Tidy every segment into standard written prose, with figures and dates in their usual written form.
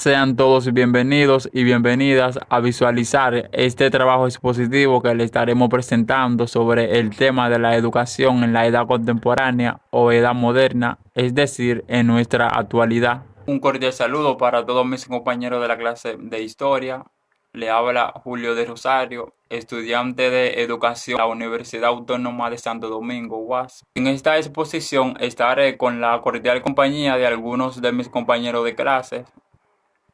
Sean todos bienvenidos y bienvenidas a visualizar este trabajo expositivo que le estaremos presentando sobre el tema de la educación en la edad contemporánea o edad moderna, es decir, en nuestra actualidad. Un cordial saludo para todos mis compañeros de la clase de historia. Le habla Julio de Rosario, estudiante de educación de la Universidad Autónoma de Santo Domingo, UAS. En esta exposición estaré con la cordial compañía de algunos de mis compañeros de clase.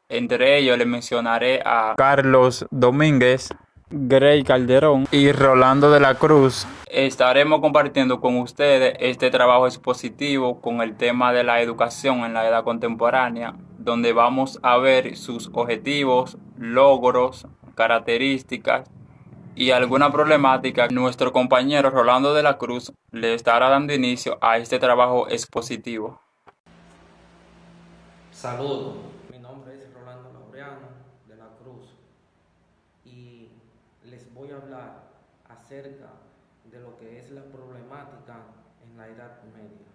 Entre ellos le mencionaré a Carlos Domínguez, Grey Calderón y Rolando de la Cruz. Estaremos compartiendo con ustedes este trabajo expositivo con el tema de la educación en la edad contemporánea, donde vamos a ver sus objetivos, logros, características y alguna problemática. Nuestro compañero Rolando de la Cruz le estará dando inicio a este trabajo expositivo. Saludos, mi nombre es Rolando Laureano de la Cruz y les voy a hablar acerca de lo que es la problemática en la Edad Media.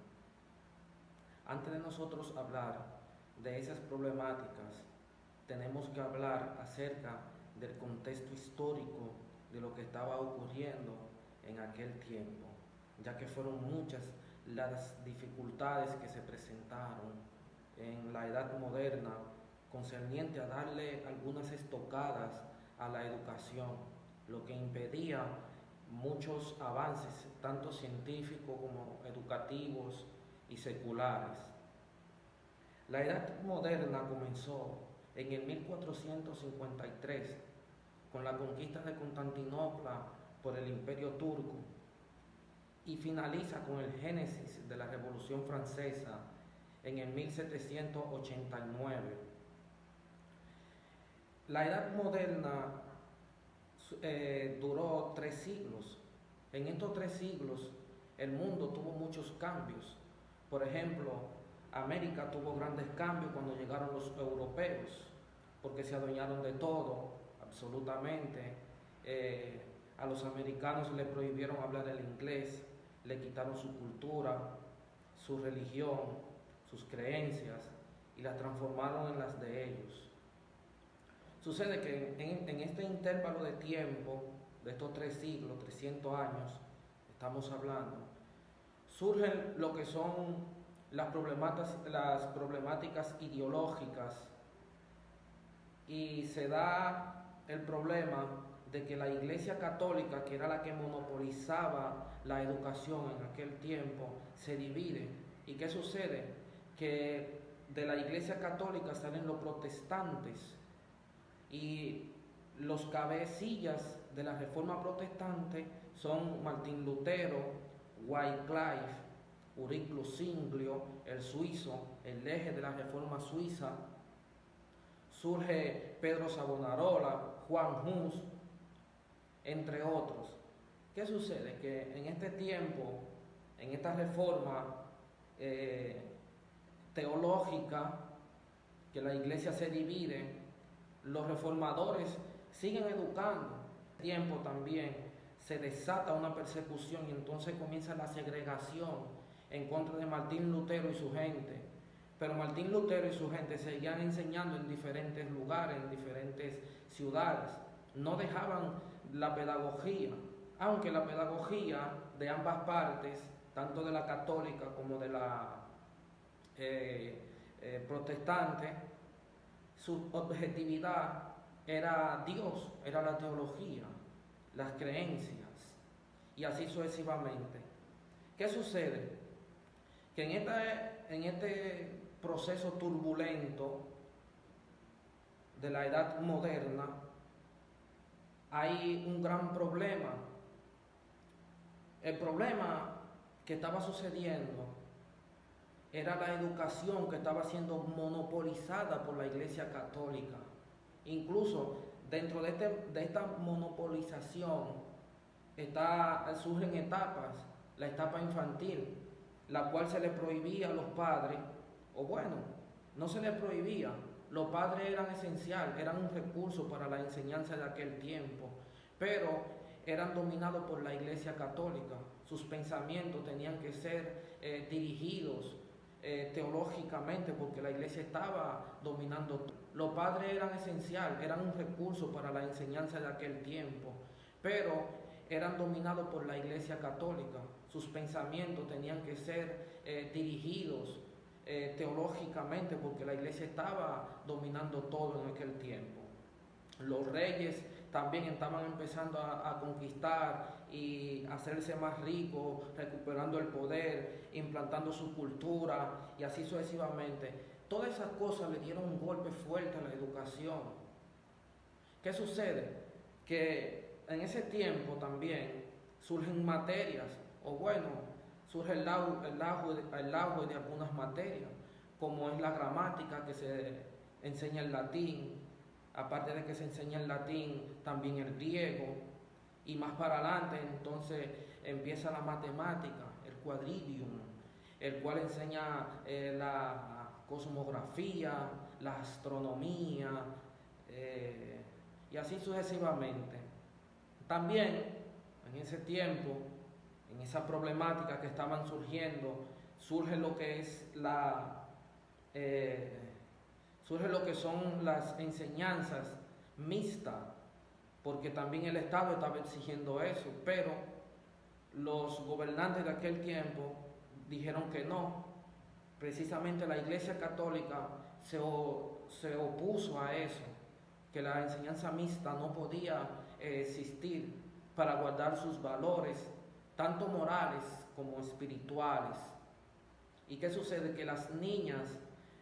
Antes de nosotros hablar de esas problemáticas, tenemos que hablar acerca del contexto histórico de lo que estaba ocurriendo en aquel tiempo, ya que fueron muchas las dificultades que se presentaron en la edad moderna concerniente a darle algunas estocadas a la educación, lo que impedía muchos avances, tanto científicos como educativos y seculares. La edad moderna comenzó en el 1453 con la conquista de Constantinopla por el Imperio Turco y finaliza con el génesis de la Revolución Francesa en el 1789. La Edad Moderna duró 3 siglos. En estos 3 siglos el mundo tuvo muchos cambios. Por ejemplo, América tuvo grandes cambios cuando llegaron los europeos, porque se adueñaron de todo, absolutamente. A los americanos les prohibieron hablar el inglés, le quitaron su cultura, su religión, sus creencias y las transformaron en las de ellos. Sucede que en este intervalo de tiempo, de estos 3 siglos, 300 años, estamos hablando, surgen lo que son las problemáticas ideológicas y se da el problema de que la Iglesia Católica, que era la que monopolizaba la educación en aquel tiempo, se divide. ¿Y qué sucede? Que de la Iglesia Católica salen los protestantes y los cabecillas de la Reforma Protestante son Martín Lutero, Wycliffe, Auriclo Zwinglio, el suizo, el eje de la Reforma Suiza. Surge Pedro Savonarola, Juan Hus, entre otros. ¿Qué sucede? Que en este tiempo, en esta reforma teológica, que la iglesia se divide, los reformadores siguen educando. Tiempo también se desata una persecución y entonces comienza la segregación en contra de Martín Lutero y su gente. Pero Martín Lutero y su gente seguían enseñando en diferentes lugares, en diferentes ciudades. No dejaban la pedagogía, aunque la pedagogía de ambas partes, tanto de la católica como de la protestante, su objetividad era Dios, era la teología, las creencias, y así sucesivamente. ¿Qué sucede? Que en este proceso turbulento de la edad moderna hay un gran problema. El problema que estaba sucediendo era la educación que estaba siendo monopolizada por la Iglesia Católica. Incluso dentro de esta monopolización surgen etapas, la etapa infantil, la cual se le prohibía a los padres, o bueno, no se les prohibía, los padres eran esencial, eran un recurso para la enseñanza de aquel tiempo, pero eran dominados por la Iglesia Católica. Sus pensamientos tenían que ser dirigidos teológicamente, porque la iglesia estaba dominando todo. Los padres eran esencial, eran un recurso para la enseñanza de aquel tiempo, pero eran dominados por la iglesia católica. Sus pensamientos tenían que ser dirigidos teológicamente, porque la iglesia estaba dominando todo en aquel tiempo. Los reyes también estaban empezando a conquistar y hacerse más ricos, recuperando el poder, implantando su cultura y así sucesivamente. Todas esas cosas le dieron un golpe fuerte a la educación. ¿Qué sucede? Que en ese tiempo también surgen materias, o bueno, surge el auge de algunas materias, como es la gramática, que se enseña el latín. Aparte de que se enseña el latín, también el griego, y más para adelante entonces empieza la matemática, el quadrivium, el cual enseña la cosmografía, la astronomía, y así sucesivamente. También en ese tiempo, en esa problemática que estaban surgiendo, surge lo que es surge lo que son las enseñanzas mixtas, porque también el Estado estaba exigiendo eso, pero los gobernantes de aquel tiempo dijeron que no. Precisamente la Iglesia Católica se opuso a eso, que la enseñanza mixta no podía existir para guardar sus valores, tanto morales como espirituales. ¿Y qué sucede? Que las niñas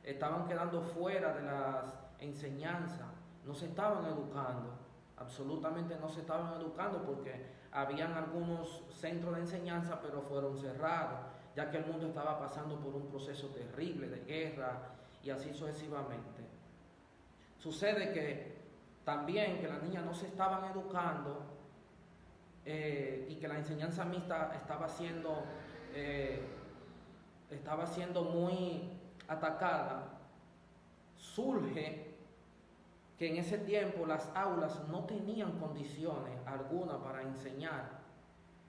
estaban quedando fuera de las enseñanzas, no se estaban educando, absolutamente no se estaban educando, porque habían algunos centros de enseñanza, pero fueron cerrados, ya que el mundo estaba pasando por un proceso terrible de guerra y así sucesivamente. Sucede que también que las niñas no se estaban educando y que la enseñanza mixta estaba siendo muy atacada. Surge que en ese tiempo las aulas no tenían condiciones alguna para enseñar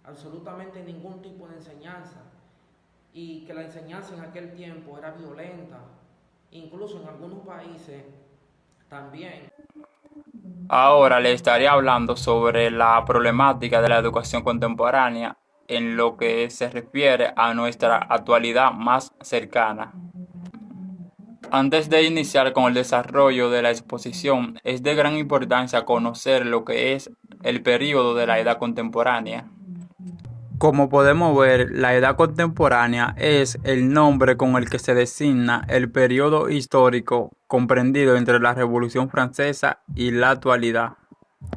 absolutamente ningún tipo de enseñanza, y que la enseñanza en aquel tiempo era violenta, incluso en algunos países también. Ahora le estaré hablando sobre la problemática de la educación contemporánea en lo que se refiere a nuestra actualidad más cercana. Antes de iniciar con el desarrollo de la exposición, es de gran importancia conocer lo que es el período de la edad contemporánea. Como podemos ver, la edad contemporánea es el nombre con el que se designa el periodo histórico comprendido entre la Revolución Francesa y la actualidad.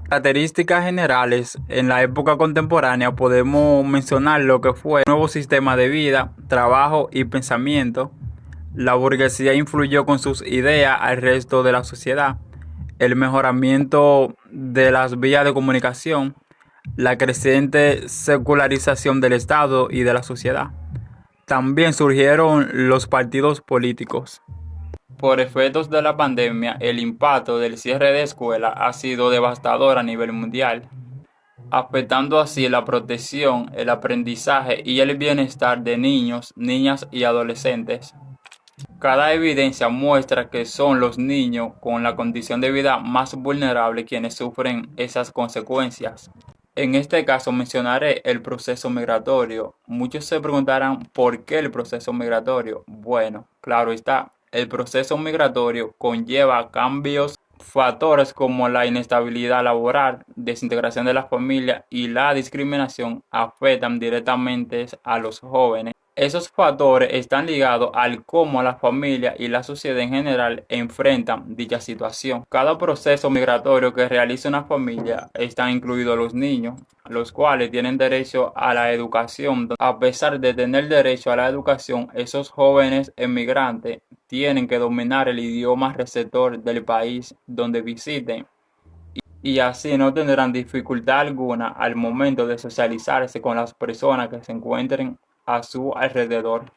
Características generales: en la época contemporánea podemos mencionar lo que fue un nuevo sistema de vida, trabajo y pensamiento. La burguesía influyó con sus ideas al resto de la sociedad. El mejoramiento de las vías de comunicación, la creciente secularización del Estado y de la sociedad. También surgieron los partidos políticos. Por efectos de la pandemia, el impacto del cierre de escuelas ha sido devastador a nivel mundial, afectando así la protección, el aprendizaje y el bienestar de niños, niñas y adolescentes. Cada evidencia muestra que son los niños con la condición de vida más vulnerable quienes sufren esas consecuencias. En este caso mencionaré el proceso migratorio. Muchos se preguntarán ¿por qué el proceso migratorio? Bueno, claro está, el proceso migratorio conlleva cambios, factores como la inestabilidad laboral, desintegración de la familia y la discriminación afectan directamente a los jóvenes. Esos factores están ligados al cómo la familia y la sociedad en general enfrentan dicha situación. Cada proceso migratorio que realiza una familia están incluidos los niños, los cuales tienen derecho a la educación. A pesar de tener derecho a la educación, esos jóvenes emigrantes tienen que dominar el idioma receptor del país donde visiten, y así no tendrán dificultad alguna al momento de socializarse con las personas que se encuentren a su alrededor.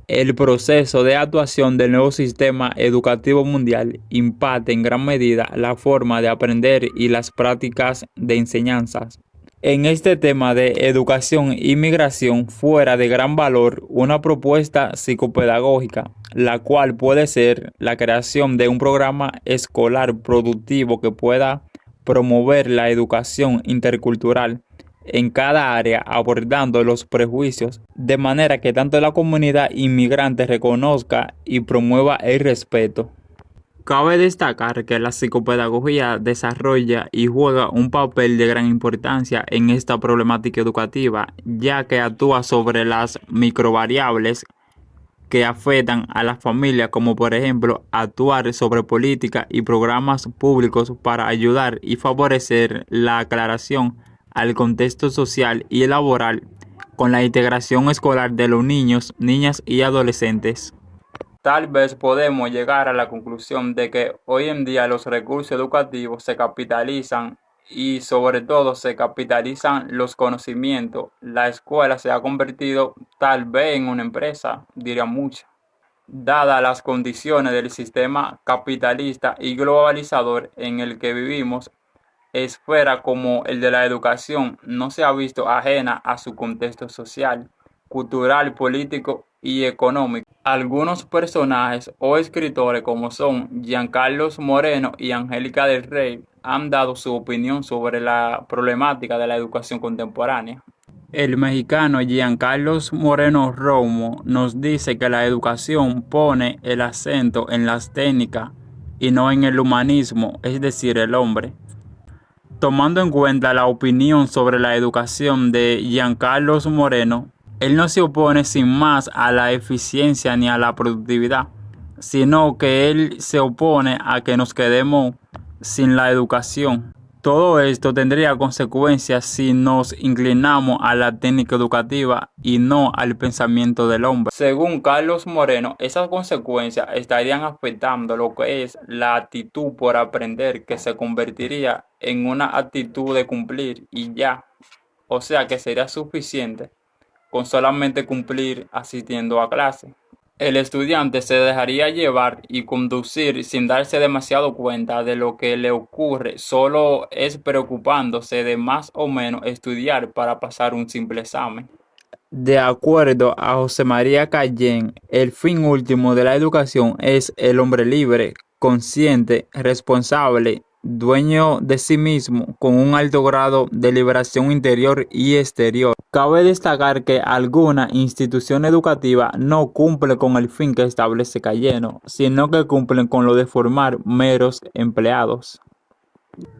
El proceso de actuación del nuevo sistema educativo mundial impacta en gran medida la forma de aprender y las prácticas de enseñanzas. En este tema de educación y migración fuera de gran valor una propuesta psicopedagógica, la cual puede ser la creación de un programa escolar productivo que pueda promover la educación intercultural en cada área, abordando los prejuicios, de manera que tanto la comunidad inmigrante reconozca y promueva el respeto. Cabe destacar que la psicopedagogía desarrolla y juega un papel de gran importancia en esta problemática educativa, ya que actúa sobre las microvariables que afectan a la familia, como por ejemplo actuar sobre políticas y programas públicos para ayudar y favorecer la aclaración al contexto social y laboral con la integración escolar de los niños, niñas y adolescentes. Tal vez podemos llegar a la conclusión de que hoy en día los recursos educativos se capitalizan y sobre todo se capitalizan los conocimientos. La escuela se ha convertido tal vez en una empresa, diría mucho. Dadas las condiciones del sistema capitalista y globalizador en el que vivimos, esfera como el de la educación no se ha visto ajena a su contexto social, cultural, político y económico. Algunos personajes o escritores como son Giancarlo Moreno y Angélica del Rey han dado su opinión sobre la problemática de la educación contemporánea. El mexicano Giancarlo Moreno Romo nos dice que la educación pone el acento en las técnicas y no en el humanismo, es decir, el hombre. Tomando en cuenta la opinión sobre la educación de Giancarlo Moreno, él no se opone sin más a la eficiencia ni a la productividad, sino que él se opone a que nos quedemos sin la educación. Todo esto tendría consecuencias si nos inclinamos a la técnica educativa y no al pensamiento del hombre. Según Carlos Moreno, esas consecuencias estarían afectando lo que es la actitud por aprender, que se convertiría en una actitud de cumplir y ya. O sea que sería suficiente con solamente cumplir asistiendo a clase. El estudiante se dejaría llevar y conducir sin darse demasiado cuenta de lo que le ocurre, solo es preocupándose de más o menos estudiar para pasar un simple examen. De acuerdo a José María Callén, el fin último de la educación es el hombre libre, consciente, responsable, dueño de sí mismo, con un alto grado de liberación interior y exterior. Cabe destacar que alguna institución educativa no cumple con el fin que establece Cayeno, sino que cumplen con lo de formar meros empleados.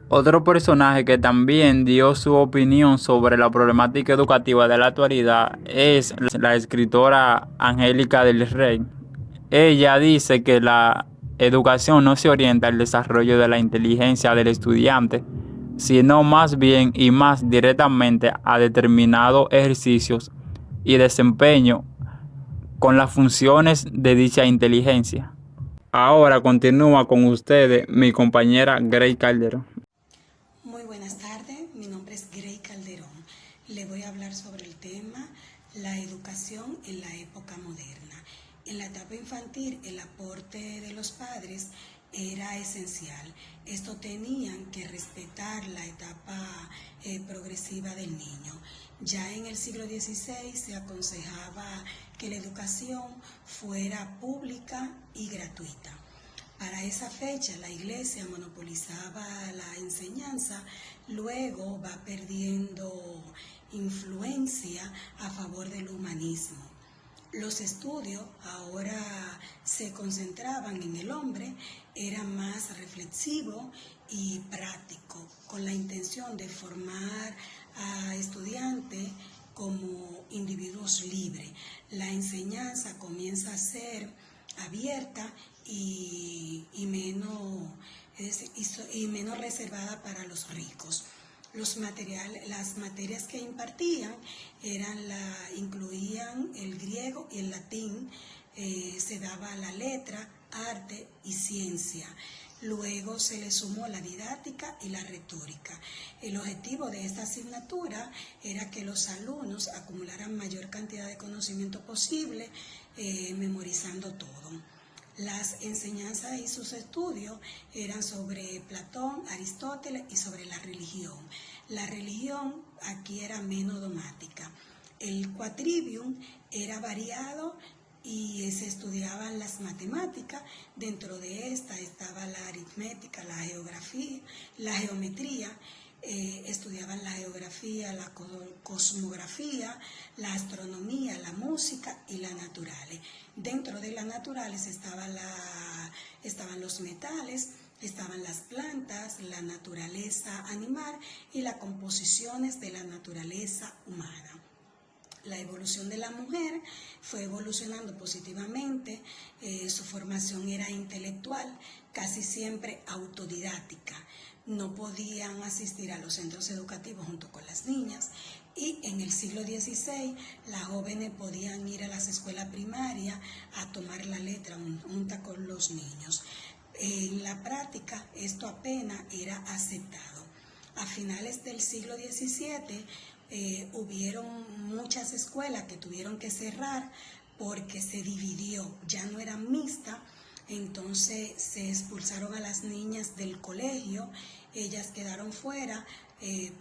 Otro personaje que también dio su opinión sobre la problemática educativa de la actualidad es la escritora Angélica del Rey. Ella dice que la educación no se orienta al desarrollo de la inteligencia del estudiante, sino más bien y más directamente a determinados ejercicios y desempeño con las funciones de dicha inteligencia. Ahora continúa con ustedes mi compañera Grey Calderón. Muy buenas tardes, mi nombre es Grey Calderón. Le voy a hablar sobre el tema la educación en la época moderna. En la etapa infantil, el aporte de los padres era esencial. Esto tenían que respetar la etapa progresiva del niño. Ya en el siglo XVI se aconsejaba que la educación fuera pública y gratuita. Para esa fecha la iglesia monopolizaba la enseñanza, luego va perdiendo influencia a favor del humanismo. Los estudios ahora se concentraban en el hombre, eran más reflexivos y prácticos, con la intención de formar a estudiantes como individuos libres. La enseñanza comienza a ser abierta y menos reservada para los ricos. Las materias que impartían incluían el griego y el latín, se daba la letra, arte y ciencia. Luego se le sumó la didáctica y la retórica. El objetivo de esta asignatura era que los alumnos acumularan mayor cantidad de conocimiento posible, memorizando todo. Las enseñanzas y sus estudios eran sobre Platón, Aristóteles y sobre la religión. La religión aquí era menos dogmática. El quadrivium era variado y se estudiaban las matemáticas. Dentro de esta estaba la aritmética, la geografía, la geometría. Estudiaban la geografía, la cosmografía, la astronomía, la música y las naturales. Dentro de las naturales estaban los metales, estaban las plantas, la naturaleza animal y las composiciones de la naturaleza humana. La evolución de la mujer fue evolucionando positivamente, su formación era intelectual, casi siempre autodidáctica. No podían asistir a los centros educativos junto con las niñas y en el siglo XVI las jóvenes podían ir a las escuelas primarias a tomar la letra junto con los niños. En la práctica esto apenas era aceptado. A finales del siglo XVII hubieron muchas escuelas que tuvieron que cerrar porque se dividió, ya no era mixta. Entonces se expulsaron a las niñas del colegio, ellas quedaron fuera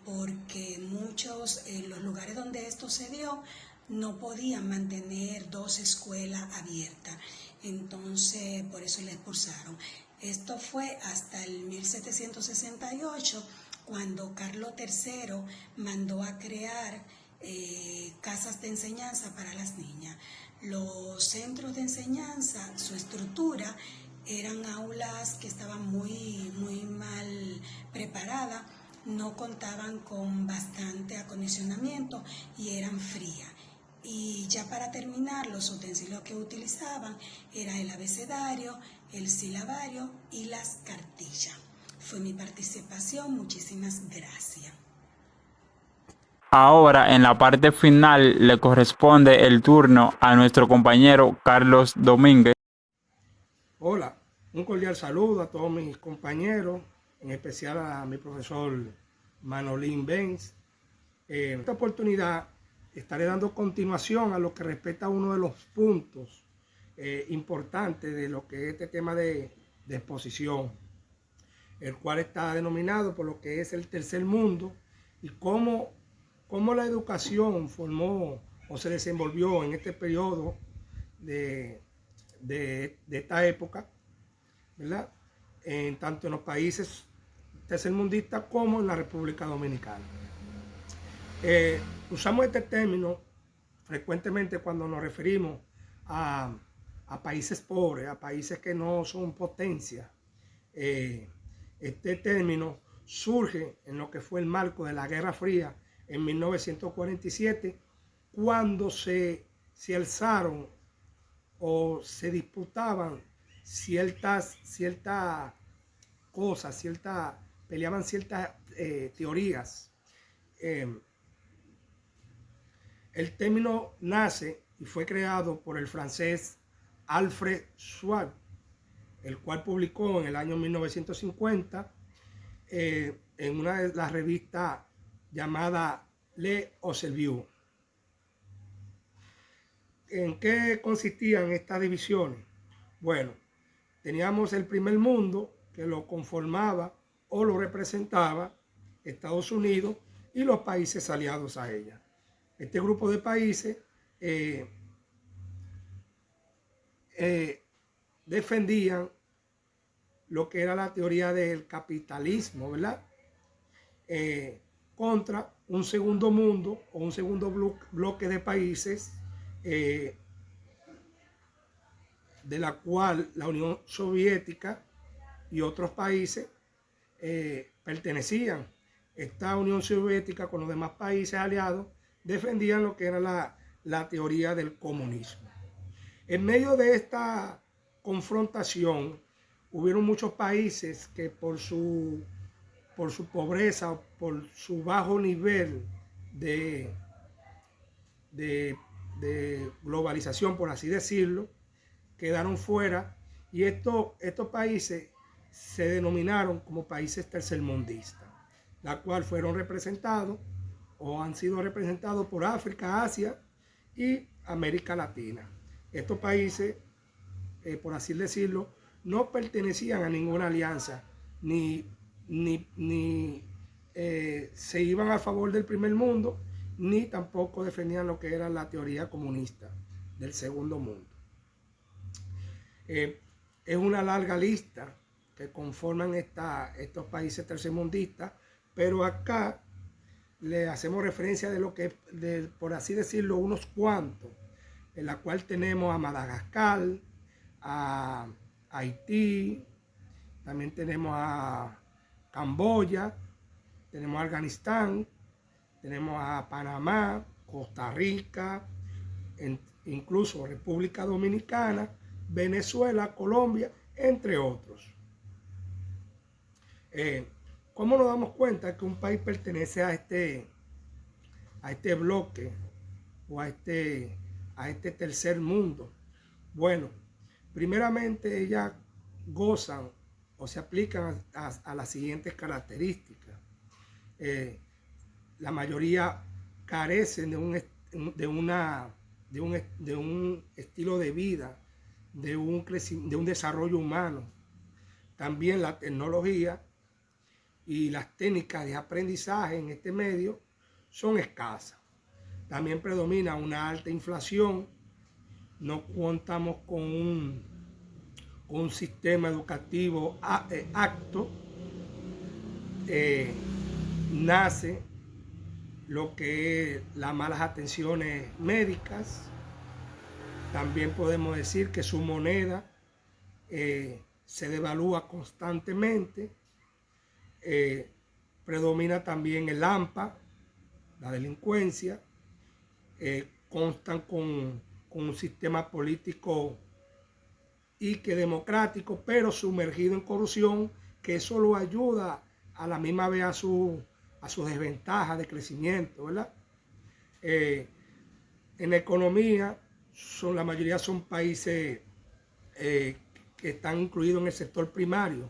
porque muchos, los lugares donde esto se dio, no podían mantener dos escuelas abiertas. Entonces por eso la expulsaron. Esto fue hasta el 1768, cuando Carlos III mandó a crear casas de enseñanza para las niñas. Los centros de enseñanza, su estructura, eran aulas que estaban muy mal preparadas, no contaban con bastante acondicionamiento y eran frías. Y ya para terminar, los utensilios que utilizaban era el abecedario, el silabario y las cartillas. Fue mi participación, muchísimas gracias. Ahora, en la parte final, le corresponde el turno a nuestro compañero Carlos Domínguez. Hola, un cordial saludo a todos mis compañeros, en especial a mi profesor Manolín Benz. En esta oportunidad estaré dando continuación a lo que respecta a uno de los puntos importantes de lo que es este tema de exposición, el cual está denominado por lo que es el tercer mundo y cómo la educación formó o se desenvolvió en este periodo de esta época, ¿verdad? Tanto en los países tercermundistas como en la República Dominicana. Usamos este término frecuentemente cuando nos referimos a países pobres, a países que no son potencia. Este término surge en lo que fue el marco de la Guerra Fría en 1947, cuando se alzaron o se disputaban ciertas cosas, peleaban ciertas teorías. El término nace y fue creado por el francés Alfred Schwab, el cual publicó en el año 1950 en una de las revistas llamada L'Observateur. ¿En qué consistían estas divisiones? Bueno, teníamos el primer mundo, que lo conformaba o lo representaba Estados Unidos y los países aliados a ella. Este grupo de países defendían lo que era la teoría del capitalismo, ¿verdad? Contra un segundo mundo o un segundo bloque de países de la cual la Unión Soviética y otros países pertenecían. Esta Unión Soviética con los demás países aliados defendían lo que era la teoría del comunismo. En medio de esta confrontación hubieron muchos países que por su pobreza o por su bajo nivel de globalización, por así decirlo, quedaron fuera, y estos países se denominaron como países tercermundistas, la cual fueron representados o han sido representados por África, Asia y América Latina. Estos países por así decirlo, no pertenecían a ninguna alianza, ni se iban a favor del primer mundo, ni tampoco defendían lo que era la teoría comunista del segundo mundo. Es una larga lista que conforman estos países tercermundistas, pero acá le hacemos referencia de lo que, por así decirlo, unos cuantos, en la cual tenemos a Madagascar, a Haití, también tenemos a Camboya, tenemos a Afganistán, tenemos a Panamá, Costa Rica, incluso República Dominicana, Venezuela, Colombia, entre otros. ¿Cómo nos damos cuenta que un país pertenece a este bloque o a este tercer mundo? Bueno, primeramente ellas gozan o se aplican a las siguientes características. La mayoría carecen de un estilo de vida, de un desarrollo humano. También la tecnología y las técnicas de aprendizaje en este medio son escasas. También predomina una alta inflación. No contamos con un sistema educativo apto. Nace lo que es las malas atenciones médicas. También podemos decir que su moneda se devalúa constantemente. Predomina también el AMPA, la delincuencia. Constan con un sistema político y que democrático, pero sumergido en corrupción, que eso lo ayuda a la misma vez a su desventaja de crecimiento, ¿verdad? En economía, la mayoría son países que están incluidos en el sector primario.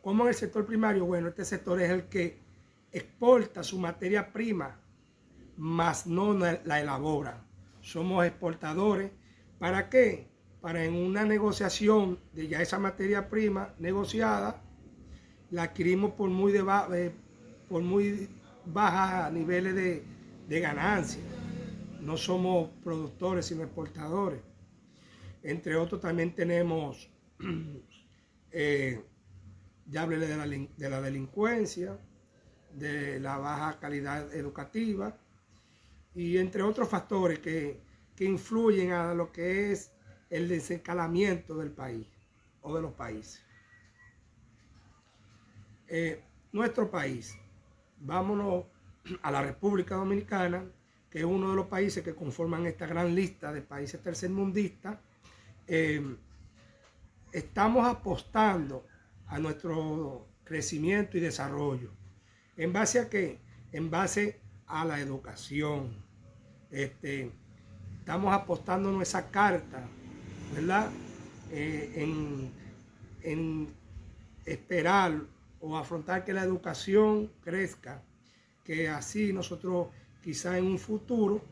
¿Cómo en el sector primario? Bueno, este sector es el que exporta su materia prima, más no la elabora. Somos exportadores. ¿Para qué? Para en una negociación de ya esa materia prima negociada, la adquirimos por muy bajas niveles de ganancia. No somos productores, sino exportadores. Entre otros también tenemos, ya hablé de la delincuencia, de la baja calidad educativa y entre otros factores que influyen a lo que es el desencalamiento del país o de los países. Nuestro país, vámonos a la República Dominicana, que es uno de los países que conforman esta gran lista de países tercermundistas. Estamos apostando a nuestro crecimiento y desarrollo. ¿En base a qué? En base a la educación. Estamos apostando nuestra carta, ¿verdad? En esperar o afrontar que la educación crezca, que así nosotros quizá en un futuro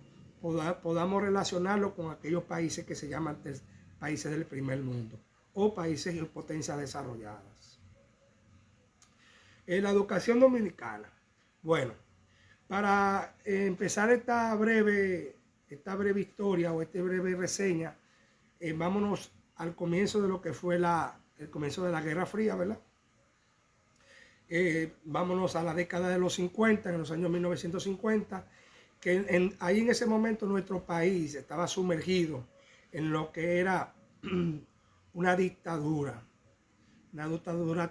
podamos relacionarlo con aquellos países que se llaman países del primer mundo o países y potencias desarrolladas. La educación dominicana. Bueno, para empezar esta breve historia o esta breve reseña, vámonos al comienzo de lo que fue el comienzo de la Guerra Fría, ¿verdad? Vámonos a la década de los 50, en los años 1950, que ahí en ese momento nuestro país estaba sumergido en lo que era una dictadura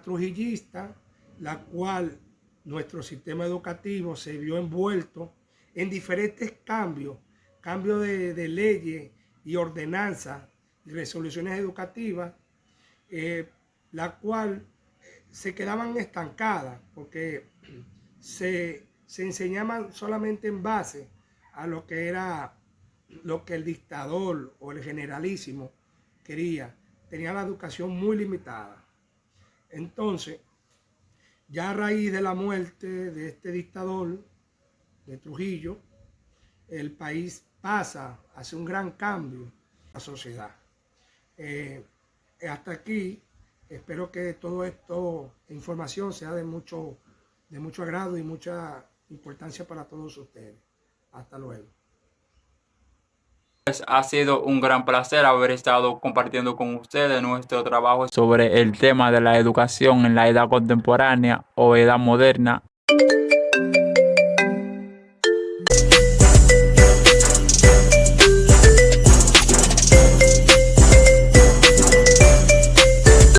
trujillista, la cual nuestro sistema educativo se vio envuelto en diferentes cambios de leyes y ordenanzas y resoluciones educativas, la cual se quedaban estancadas porque se enseñaban solamente en base a lo que era lo que el dictador o el generalísimo quería. Tenía la educación muy limitada. Entonces, ya a raíz de la muerte de este dictador, de Trujillo, el país hace un gran cambio en la sociedad. hasta aquí. Espero que todo esto, información sea de mucho agrado y mucha importancia para todos ustedes. Hasta luego. Pues ha sido un gran placer haber estado compartiendo con ustedes nuestro trabajo sobre el tema de la educación en la edad contemporánea o edad moderna.